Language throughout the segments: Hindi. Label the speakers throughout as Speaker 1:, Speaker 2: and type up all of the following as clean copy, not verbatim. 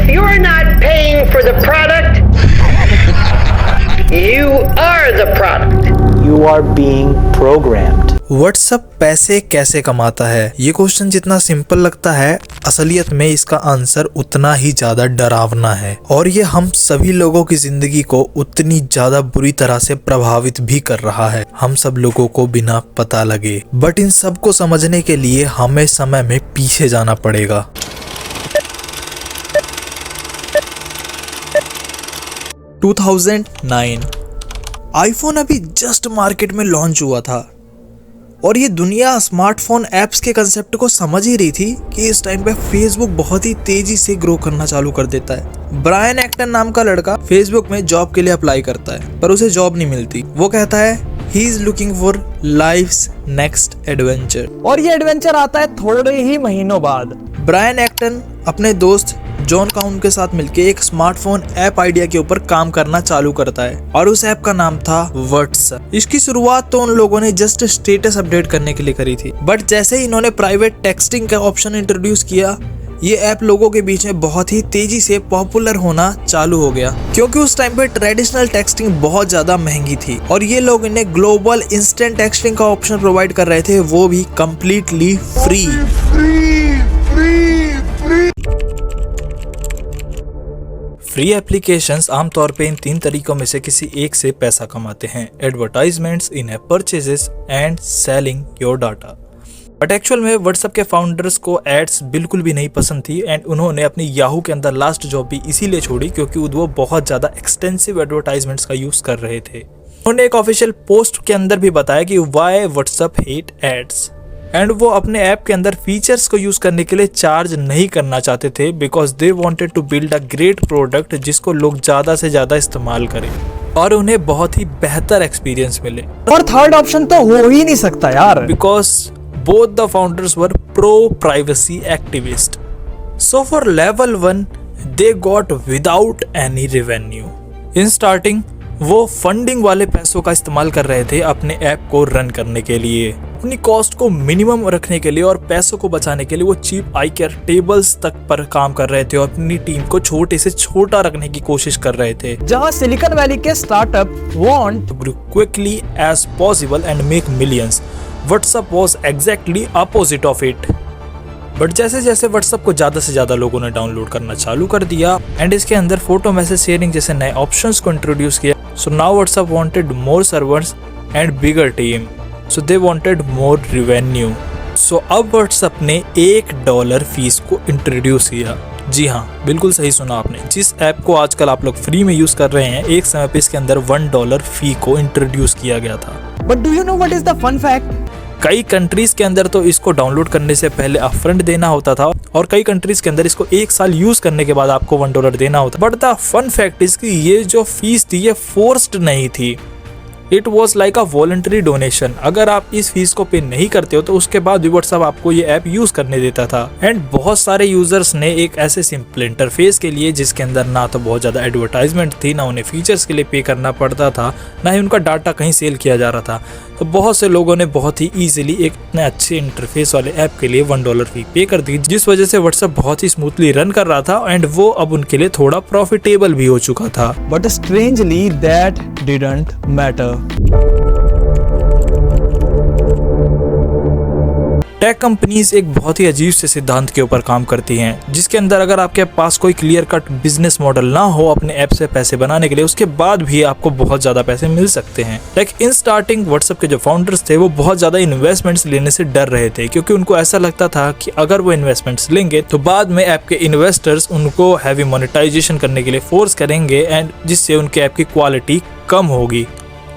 Speaker 1: If you're not paying for the product, you are the product.
Speaker 2: You are being programmed.
Speaker 3: WhatsApp पैसे कैसे कमाता है? ये क्वेश्चन जितना सिंपल लगता है, असलियत में इसका आंसर उतना ही ज्यादा डरावना है और ये हम सभी लोगों की जिंदगी को उतनी ज्यादा बुरी तरह से प्रभावित भी कर रहा है, हम सब लोगों को बिना पता लगे। बट इन सब को समझने के लिए हमें समय में पीछे जाना पड़ेगा। 2009 आईफोन अभी जस्ट मार्केट में लॉन्च हुआ था और ये दुनिया स्मार्टफोन ऐप्स के कंसेप्ट को समझ ही रही थी कि इस टाइम पे फेसबुक बहुत ही तेजी से ग्रो करना चालू कर देता है। ब्रायन एक्टन नाम का लड़का फेसबुक में जॉब के लिए अप्लाई करता है पर उसे जॉब नहीं मिलती। वो कहता है he is looking for life's next adventure और ये एडवेंचर आता है थोड़े ही महीनों बाद। ब्रायन एक्टन अपने दोस्त जॉन काउन के साथ मिलकर एक स्मार्टफोन ऐप आइडिया के ऊपर काम करना चालू करता है और उस ऐप का नाम था व्हाट्सएप। इसकी शुरुआत तो उन लोगों ने जस्ट स्टेटस अपडेट करने के लिए करी थी, बट जैसे ही इन्होंने प्राइवेट टेक्सटिंग का ऑप्शन इंट्रोड्यूस किया, ये ऐप लोगों के बीच में बहुत ही तेजी से पॉपुलर होना चालू हो गया क्योंकि उस टाइम पे ट्रेडिशनल टेक्सटिंग बहुत ज्यादा महंगी थी और ये लोग इन्हें ग्लोबल इंस्टेंट टेक्सटिंग का ऑप्शन प्रोवाइड कर रहे थे, वो भी कम्प्लीटली फ्री। फ्री एप्लीकेशंस आमतौर पे इन 3 तरीकों में से किसी एक से पैसा कमाते हैं: advertisements, in app purchases and selling your data. But actual में व्हाट्सएप के फाउंडर्स को एड्स बिल्कुल भी नहीं पसंद थी एंड उन्होंने अपनी याहू के अंदर लास्ट जॉब भी इसीलिए छोड़ी क्योंकि वो बहुत ज्यादा एक्सटेंसिव एडवर्टाइजमेंट्स का यूज कर रहे थे। उन्होंने एक ऑफिशियल पोस्ट के अंदर भी बताया कि why WhatsApp hate ads and वो अपने ऐप के अंदर फीचर्स को यूज करने के लिए चार्ज नहीं करना चाहते थे because they wanted to build a great product जिसको लोग ज्यादा से ज्यादा इस्तेमाल करें और उन्हें बहुत ही बेहतर एक्सपीरियंस मिले।
Speaker 2: और थर्ड ऑप्शन तो हो ही नहीं सकता यार,
Speaker 3: because both the founders were pro-privacy activists. So for level 1, they got without any revenue. In starting, वो फंडिंग वाले पैसों का इस्तेमाल कर रहे थे अपने ऐप को रन करने के लिए, अपनी कॉस्ट को मिनिमम रखने के लिए और पैसों को बचाने के लिए वो चीप आई केयर टेबल्स तक पर काम कर रहे थे और अपनी टीम को छोटे से छोटा रखने की कोशिश कर रहे थे।
Speaker 2: जहां सिलिकॉन वैली के startup want
Speaker 3: to grow quickly as possible and make millions, WhatsApp was exactly opposite of it. But जैसे जैसे WhatsApp को ज़्यादा से ज़्यादा लोगों ने डाउनलोड करना चालू कर दिया एंड इसके अंदर फोटो मैसेज शेयरिंग जैसे नए ऑप्शंस को इंट्रोड्यूस किया, so now WhatsApp wanted more servers and bigger team, so they wanted more revenue. So अब WhatsApp ने $1 फीस को इंट्रोड्यूस किया। जी हाँ, बिल्कुल सही सुना आपने। जिस ऐप को आजकल आप लोग फ्री में यूज कर रहे हैं, एक समय पे इसके अंदर $1 फी को इंट्रोड्यूस किया गया था।
Speaker 2: But do you know what is the fun fact?
Speaker 3: कई कंट्रीज के अंदर तो इसको डाउनलोड करने से पहले अपफ्रंट देना होता था और कई कंट्रीज के अंदर इसको 1 साल यूज करने के बाद आपको $1 देना होता। But the fun fact is कि ये जो फीस थी ये फोर्स्ड नहीं थी, it was like a voluntary donation. अगर आप इस फीस को पे नहीं करते हो तो उसके बाद भी व्हाट्सएप आपको ये ऐप यूज करने देता था एंड बहुत सारे यूजर्स ने एक ऐसे सिंपल इंटरफेस के लिए जिसके अंदर ना तो बहुत ज्यादा एडवर्टाइजमेंट थी, ना उन्हें फीचर्स के लिए पे करना पड़ता था, ना ही उनका डाटा कहीं सेल किया जा रहा था, तो बहुत से लोगों ने बहुत ही इजीली एक इतने अच्छे इंटरफेस वाले ऐप के लिए $1 फी पे कर दी, जिस वजह से व्हाट्सएप बहुत ही स्मूथली रन कर रहा था एंड वो अब उनके लिए थोड़ा प्रॉफिटेबल भी हो चुका था।
Speaker 2: But strangely that didn't matter.
Speaker 3: Tech companies एक बहुत ही अजीब से सिद्धांत के ऊपर काम करती हैं, जिसके अंदर अगर आपके पास कोई क्लियर कट बिजनेस मॉडल ना हो अपने ऐप से पैसे बनाने के लिए, उसके बाद भी आपको बहुत ज्यादा पैसे मिल सकते हैं। लाइक इन स्टार्टिंग व्हाट्सएप के जो फाउंडर्स थे वो बहुत ज्यादा इन्वेस्टमेंट्स लेने से डर रहे थे क्योंकि उनको ऐसा लगता था कि अगर वो इन्वेस्टमेंट्स लेंगे तो बाद में ऐप के इन्वेस्टर्स उनको हैवी मोनेटाइजेशन करने के लिए फोर्स करेंगे एंड जिससे उनके ऐप की क्वालिटी कम होगी।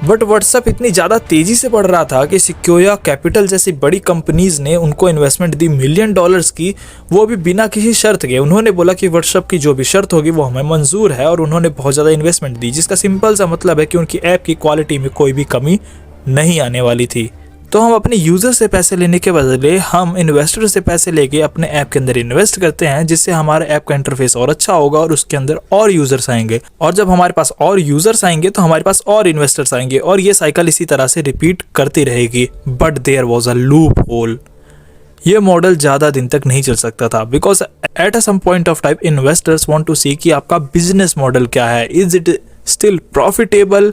Speaker 3: बट व्हाट्सएप इतनी ज़्यादा तेज़ी से बढ़ रहा था कि सिक्योया कैपिटल जैसी बड़ी कंपनीज ने उनको इन्वेस्टमेंट दी $1 मिलियन की, वो भी बिना किसी शर्त के। उन्होंने बोला कि व्हाट्सएप की जो भी शर्त होगी वो हमें मंजूर है और उन्होंने बहुत ज़्यादा इन्वेस्टमेंट दी, जिसका सिंपल सा मतलब है कि उनकी ऐप की क्वालिटी में कोई भी कमी नहीं आने वाली थी। तो हम अपने यूजर से पैसे लेने के बदले हम इन्वेस्टर से पैसे लेके अपने ऐप के अंदर इन्वेस्ट करते हैं, जिससे हमारे ऐप का इंटरफेस और अच्छा होगा और उसके अंदर और यूजर्स आएंगे, और जब हमारे पास और यूजर्स आएंगे तो हमारे पास और इन्वेस्टर्स आएंगे और ये साइकिल इसी तरह से रिपीट करती रहेगी। But there was a loophole. ये मॉडल ज़्यादा दिन तक नहीं चल सकता था because at a some point of time investors want to see कि आपका बिजनेस मॉडल क्या है, इज इट स्टिल प्रॉफिटेबल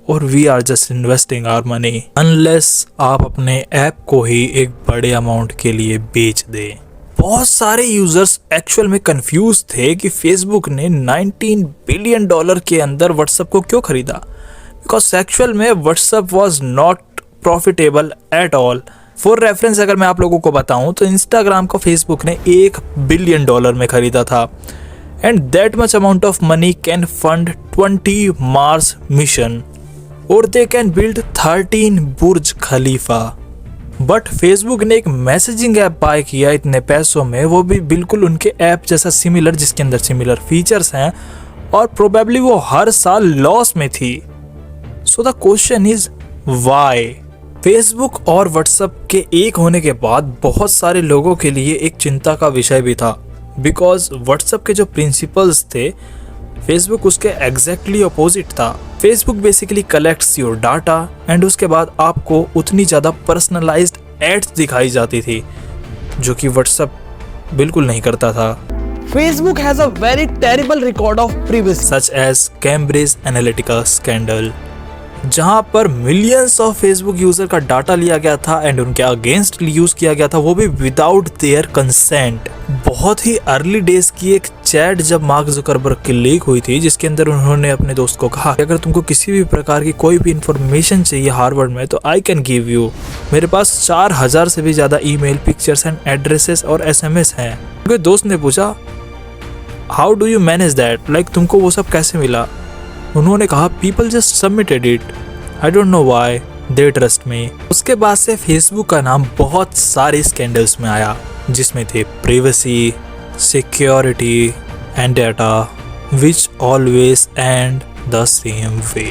Speaker 3: और we are just investing our money, unless आप अपने ऐप को ही एक बड़े अमाउंट के लिए बेच दें। बहुत सारे यूजर्स एक्चुअल में कंफ्यूज थे कि फेसबुक ने 19 बिलियन डॉलर के अंदर व्हाट्सएप को क्यों खरीदा, बिकॉज एक्चुअल में WhatsApp was not profitable at all. For reference अगर मैं आप लोगों को बताऊं तो इंस्टाग्राम को फेसबुक ने $1 बिलियन में खरीदा था and that much amount of money can fund 20 Mars mission और they can build 13 Burj Khalifa. But Facebook ने एक मैसेजिंग ऐप बाय किया इतने पैसों में, वो भी बिल्कुल उनके ऐप जैसा सिमिलर, जिसके अंदर सिमिलर फीचर्स हैं और प्रोबेबली वो हर साल लॉस में थी। So the question is why? Facebook और व्हाट्सएप के एक होने के बाद बहुत सारे लोगों के लिए एक चिंता का विषय भी था, बिकॉज व्हाट्सएप के जो प्रिंसिपल्स थे फेसबुक उसके एग्जैक्टली अपोजिट था। Facebook basically collects your data and उसके बाद आपको उतनी ज़्यादा पर्सनलाइज्ड एड्स दिखाई जाती थी जो कि व्हाट्सएप बिल्कुल नहीं करता था।
Speaker 2: Facebook has a very terrible record of privacy.
Speaker 3: Such as Cambridge Analytica scandal, जहां पर मिलियंस ऑफ फेसबुक यूजर का डाटा लिया गया था एंड उनके अगेंस्ट यूज किया गया था, वो भी विदाउट देयर कंसेंट। बहुत ही अर्ली डेज की एक चैट जब मार्क जुकरबर्ग की लीक हुई थी, जिसके अंदर उन्होंने अपने दोस्त को कहा कि अगर तुमको किसी भी प्रकार की कोई भी इंफॉर्मेशन चाहिए हार्वर्ड में तो आई कैन गिव यू। मेरे पास 4000 से भी ज्यादा ईमेल, पिक्चर्स एंड एड्रेसेस और SMS हैं। उनके दोस्त ने पूछा how do you manage that, like तुमको वो सब कैसे मिला? उन्होंने कहा people just submitted it, I don't know why, they trust me. उसके बाद से फेसबुक का नाम बहुत सारे स्कैंडल्स में आया, जिसमें थे privacy, security and data which always and the same way.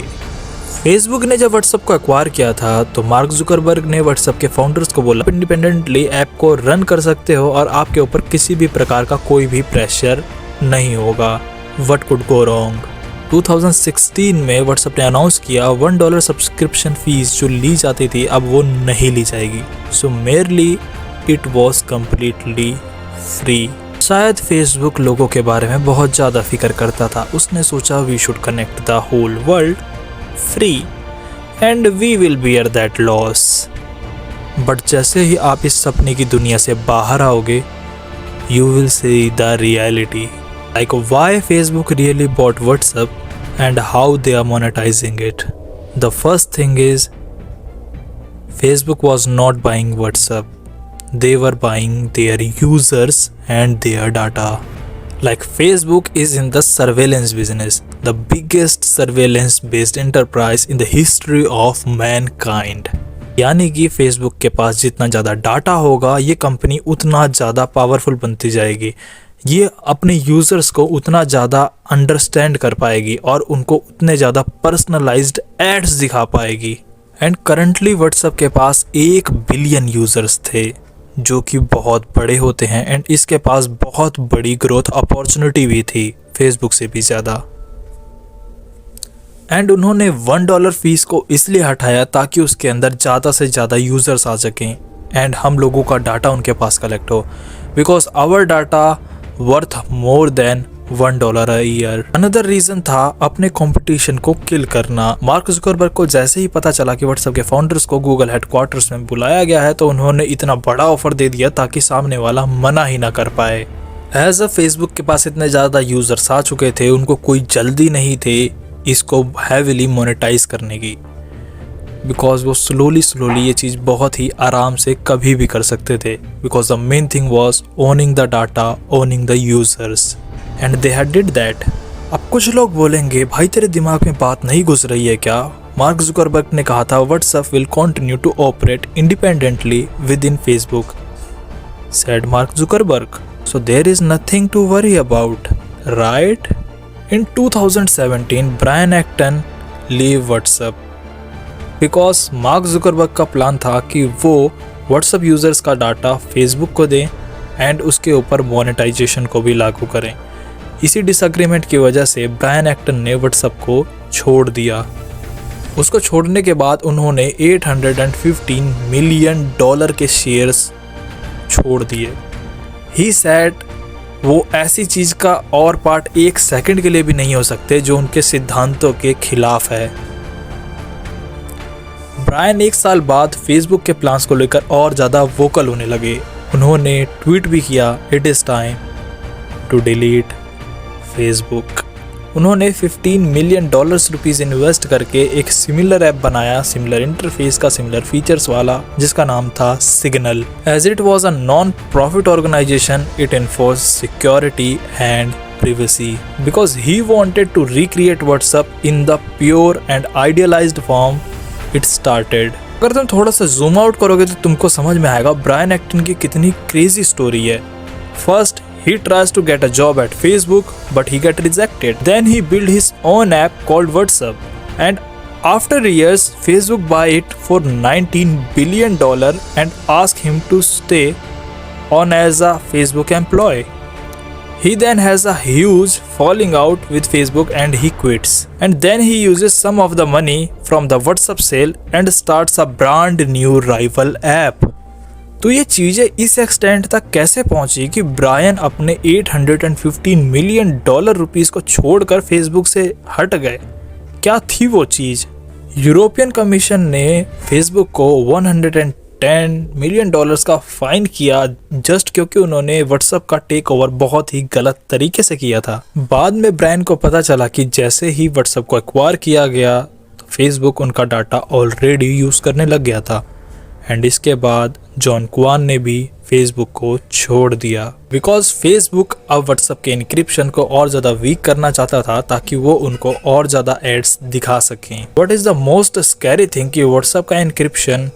Speaker 3: Facebook ने जब व्हाट्सएप को एक्वायर किया था तो मार्क जुकरबर्ग ने व्हाट्सएप के फाउंडर्स को बोला इंडिपेंडेंटली ऐप को रन कर सकते हो और आपके ऊपर किसी भी प्रकार का कोई भी प्रेशर नहीं होगा। What could go wrong? 2016 में व्हाट्सएप ने अनाउंस किया $1 सब्सक्रिप्शन फीस जो ली जाती थी अब वो नहीं ली जाएगी। So merely it was completely free. शायद फेसबुक लोगों के बारे में बहुत ज़्यादा फिक्र करता था, उसने सोचा we should connect the whole world free and we will bear that loss. But जैसे ही आप इस सपने की दुनिया से बाहर आओगे you will see the reality, like why Facebook really bought WhatsApp and how they are monetizing it. The first thing is Facebook was not buying WhatsApp, they were buying their users and their data. Like Facebook is in the surveillance business, the biggest surveillance based enterprise in the history of mankind. यानी कि फेसबुक के पास जितना ज़्यादा डाटा होगा ये कंपनी उतना ज़्यादा पावरफुल बनती जाएगी, ये अपने यूज़र्स को उतना ज़्यादा अंडरस्टैंड कर पाएगी और उनको उतने ज़्यादा पर्सनलाइज्ड एड्स दिखा पाएगी। एंड करंटली व्हाट्सएप के पास 1 बिलियन यूज़र्स थे जो कि बहुत बड़े होते हैं एंड इसके पास बहुत बड़ी ग्रोथ अपॉर्चुनिटी भी थी फेसबुक से भी ज़्यादा। एंड उन्होंने $1 फीस को इसलिए हटाया ताकि उसके अंदर ज़्यादा से ज़्यादा यूज़र्स आ सकें एंड हम लोगों का डाटा उनके पास कलेक्ट हो, because our data worth more than $1 a year। Another reason था अपने कंपटीशन को किल करना। मार्क जुकरबर्ग को जैसे ही पता चला कि व्हाट्सएप के फाउंडर्स को गूगल हेडक्वार्टर्स में बुलाया गया है तो उन्होंने इतना बड़ा ऑफर दे दिया ताकि सामने वाला मना ही ना कर पाए। एज अ फेसबुक के पास इतने ज़्यादा यूज़र्स आ चुके थे, उनको कोई जल्दी नहीं थे इसको हैविली मोनेटाइज करने की, बिकॉज वो स्लोली ये चीज़ बहुत ही आराम से कभी भी कर सकते थे, because the main thing was owning the data, owning the users and they had did that. अब कुछ लोग बोलेंगे भाई तेरे दिमाग में बात नहीं घुस रही है क्या? मार्क जुकरबर्ग ने कहा था WhatsApp will continue to operate independently within Facebook, said Mark Zuckerberg, so there is nothing to worry about, right? In 2017, Brian Acton leave WhatsApp because Mark Zuckerberg का प्लान था कि वो WhatsApp यूजर्स का डाटा Facebook को दें एंड उसके ऊपर मोनेटाइजेशन को भी लागू करें। इसी डिसएग्रीमेंट की वजह से ब्रायन एक्टन ने WhatsApp को छोड़ दिया। उसको छोड़ने के बाद उन्होंने $815 मिलियन के शेयर्स छोड़ दिए। ही सेड वो ऐसी चीज़ का और पार्ट 1 सेकंड के लिए भी नहीं हो सकते जो उनके सिद्धांतों के खिलाफ है। ब्रायन 1 साल बाद फेसबुक के प्लान्स को लेकर और ज़्यादा वोकल होने लगे। उन्होंने ट्वीट भी किया, it is time to delete Facebook. उन्होंने $15 मिलियन इन्वेस्ट करके एक सिमिलर ऐप बनाया, सिमिलर इंटरफेस का, सिमिलर फीचर्स वाला, जिसका नाम था Signal. As it was a non profit organisation, it enforce security and privacy because he wanted to recreate WhatsApp in the pure and idealized form it started। अगर तुम थोड़ा सा जूम आउट करोगे तो तुमको समझ में आएगा ब्रायन एक्टन की कितनी क्रेजी स्टोरी है। First he tries to get a job at Facebook but he get rejected. Then he built his own app called WhatsApp and after years Facebook buy it for $19 billion and ask him to stay on as a Facebook employee. He then has a huge falling out with Facebook and he quits. And then he uses some of the money from the WhatsApp sale and starts a brand new rival app. तो ये चीज़ें इस एक्सटेंट तक कैसे पहुंची कि ब्रायन अपने $815 मिलियन को छोड़कर फेसबुक से हट गए। क्या थी वो चीज़? यूरोपियन कमीशन ने फेसबुक को $110 मिलियन का फाइन किया जस्ट क्योंकि उन्होंने व्हाट्सएप का टेक ओवर बहुत ही गलत तरीके से किया था। बाद में ब्रायन को पता चला कि जैसे ही व्हाट्सएप को एक्वायर किया गया तो फेसबुक उनका डाटा ऑलरेडी यूज़ करने लग गया था। एंड इसके बाद जॉन क्वान ने भी फेसबुक को छोड़ दिया बिकॉज फेसबुक अब व्हाट्सएप के इंक्रिप्शन को और ज़्यादा वीक करना चाहता था ताकि वो उनको और ज़्यादा एड्स दिखा सकें। What is the most scary thing कि व्हाट्सएप का इंक्रिप्शन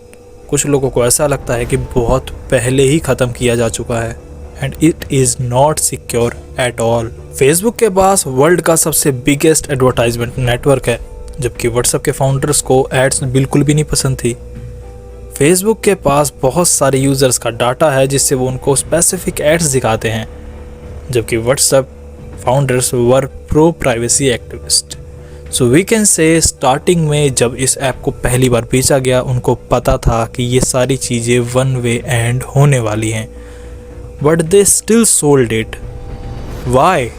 Speaker 3: कुछ लोगों को ऐसा लगता है कि बहुत पहले ही ख़त्म किया जा चुका है and it is not secure at all. Facebook के पास वर्ल्ड का सबसे बिगेस्ट एडवर्टाइजमेंट नेटवर्क है जबकि व्हाट्सएप के फाउंडर्स को एड्स बिल्कुल भी नहीं पसंद थी। फेसबुक के पास बहुत सारे यूज़र्स का डाटा है जिससे वो उनको स्पेसिफिक एड्स दिखाते हैं जबकि WhatsApp founders were pro privacy activist. So we can say starting में जब इस ऐप को पहली बार बेचा गया उनको पता था कि ये सारी चीज़ें वन वे एंड होने वाली हैं but they still sold it. Why?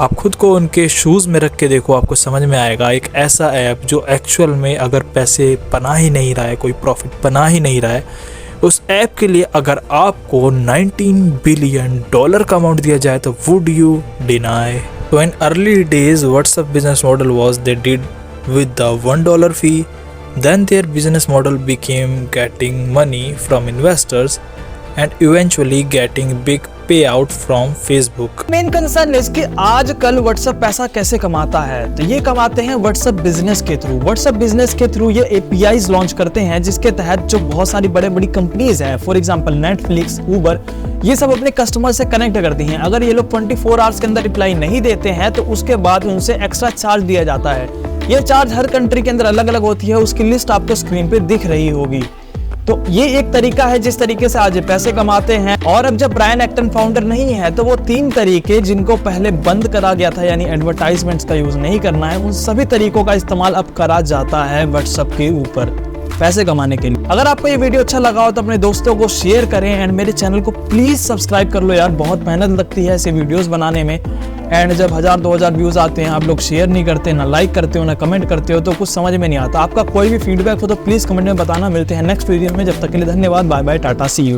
Speaker 3: आप खुद को उनके शूज़ में रख के देखो, आपको समझ में आएगा। एक ऐसा ऐप जो एक्चुअल में अगर पैसे बना ही नहीं रहा है, कोई प्रॉफिट बना ही नहीं रहा है, उस ऐप के लिए अगर आपको $19 बिलियन का अमाउंट दिया जाए तो would you deny? So in early days WhatsApp business model was they did with the $1 fee, then their business model became getting money from investors and eventually getting big payout from Facebook।
Speaker 2: Main concern है कि आजकल व्हाट्सएप पैसा कैसे कमाता है, तो ये कमाते हैं व्हाट्सएप बिजनेस के थ्रू। व्हाट्सएप बिजनेस के थ्रू ये APIs लॉन्च करते हैं जिसके तहत जो बहुत सारी बड़े बड़ी कंपनीज हैं, फॉर एग्जांपल नेटफ्लिक्स, ऊबर, ये सब अपने कस्टमर से कनेक्ट करती हैं। अगर ये लोग 24 आवर्स के अंदर रिप्लाई नहीं देते हैं तो उसके बाद उनसे एक्स्ट्रा चार्ज दिया जाता है। ये चार्ज हर कंट्री के अंदर अलग अलग होती है, उसकी लिस्ट आपको स्क्रीन पे दिख रही होगी। तो ये एक तरीका है जिस तरीके से आज ये पैसे कमाते हैं। और अब जब ब्रायन एक्टन फाउंडर नहीं है तो वो 3 तरीके जिनको पहले बंद करा गया था, यानी एडवर्टाइजमेंट्स का यूज नहीं करना है, उन सभी तरीकों का इस्तेमाल अब करा जाता है व्हाट्सएप के ऊपर पैसे कमाने के लिए। अगर आपको ये वीडियो अच्छा लगा हो तो अपने दोस्तों को शेयर करें एंड मेरे चैनल को प्लीज सब्सक्राइब कर लो यार, बहुत मेहनत लगती है ऐसे वीडियोस बनाने में। एंड जब 1000-2000 व्यूज आते हैं आप लोग शेयर नहीं करते, ना लाइक करते हो, ना कमेंट करते हो, तो कुछ समझ में नहीं आता। आपका कोई भी फीडबैक हो तो प्लीज कमेंट में बताना। मिलते हैं नेक्स्ट वीडियो में, जब तक के लिए धन्यवाद, बाय बाय, टाटा, सी यू।